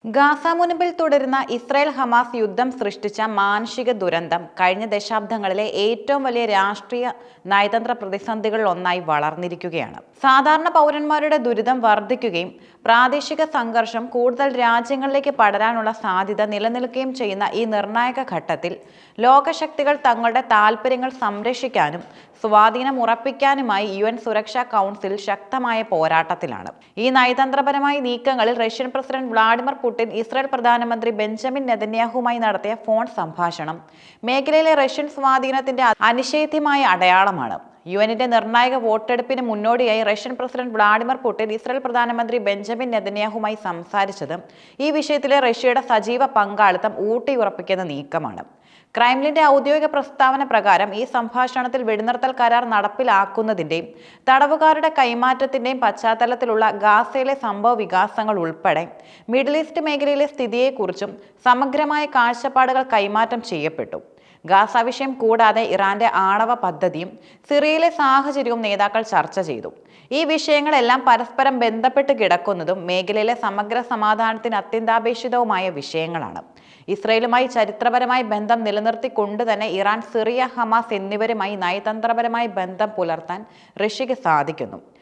Gaza മുനമ്പിൽ തുടരുന്ന Israel Hamas യുദ്ധം സൃഷ്ടിച്ച മാനുഷിക ദുരന്തം കഴിഞ്ഞ ദശാബ്ദങ്ങളിലെ ഏറ്റവും വലിയ രാഷ്ട്രീയ നയതന്ത്ര പ്രതിസന്ധികളിൽ ഒന്നായി വളർന്നിരിക്കുകയാണ്. സാധാരണ പൗരന്മാരുടെ ദുരിതം വർദ്ധിക്കുകയും പ്രാദേശിക സംഘർഷം കൂടുതൽ രാജ്യങ്ങളിലേക്ക് പടരാനുള്ള സാധ്യത നിലനിൽക്കുകയും ചെയ്യുന്ന ഈ നിർണായക ഘട്ടത്തിൽ ലോകശക്തികൾ തങ്ങളുടെ താൽപ്പര്യങ്ങൾ സംരക്ഷിക്കാനും സ്വാധീനം ഉറപ്പിക്കാനുമായി UN സുരക്ഷാ കൗൺസിൽ ശക്തമായ പോരാട്ടത്തിലാണ്. ഈ നയതന്ത്രപരമായ നീക്കങ്ങളിൽ Russian president Vladimir Putin Israel പ്രധാനമന്ത്രി ബെഞ്ചമിൻ നെതന്യാഹുവുമായി നടത്തിയ ഫോൺ സംഭാഷണം മേഖലയിലെ റഷ്യൻ സ്വാധീനത്തിന്റെ അനിഷേധ്യമായ അടയാളമാണ്. യുഎന്നിന്റെ നിർണായക വോട്ടെടുപ്പിന് മുന്നോടിയായി Russian president Vladimir Putin Israel പ്രധാനമന്ത്രി ബെഞ്ചമിൻ നെതന്യാഹുവുമായി സംസാരിച്ചത് ഈ വിഷയത്തിലെ റഷ്യയുടെ സജീവ പങ്കാളിത്തം ഊട്ടിയുറപ്പിക്കുന്ന നീക്കമാണ്. ക്രെംലിന്റെ ഔദ്യോഗിക പ്രസ്താവന പ്രകാരം ഈ സംഭാഷണത്തിൽ വെടിനിർത്തൽ കരാർ നടപ്പിലാക്കുന്നതിന്റെയും തടവുകാരുടെ കൈമാറ്റത്തിന്റെയും പശ്ചാത്തലത്തിലുള്ള ഗാസയിലെ സംഭവ വികാസങ്ങൾ ഉൾപ്പെടെ മിഡിൽ ഈസ്റ്റ് മേഖലയിലെ സ്ഥിതിയെക്കുറിച്ചും സമഗ്രമായ കാഴ്ചപ്പാടുകൾ കൈമാറ്റം ചെയ്യപ്പെട്ടു. ഗാസ വിഷയം കൂടാതെ ഇറാന്റെ ആണവ പദ്ധതിയും സിറിയയിലെ സാഹചര്യവും നേതാക്കൾ ചർച്ച ചെയ്തു. ഈ വിഷയങ്ങളെല്ലാം പരസ്പരം ബന്ധപ്പെട്ട് കിടക്കുന്നതും മേഖലയിലെ സമഗ്ര സമാധാനത്തിന് അത്യന്താപേക്ഷിതവുമായ വിഷയങ്ങളാണ്. ഇസ്രയേലുമായി ചരിത്രപരമായ ബന്ധം നിലനിർത്തിക്കൊണ്ട് തന്നെ ഇറാൻ, സിറിയ, ഹമാസ് എന്നിവരുമായി നയതന്ത്രപരമായ ബന്ധം പുലർത്താൻ റഷ്യയ്ക്ക് സാധിക്കുന്നു.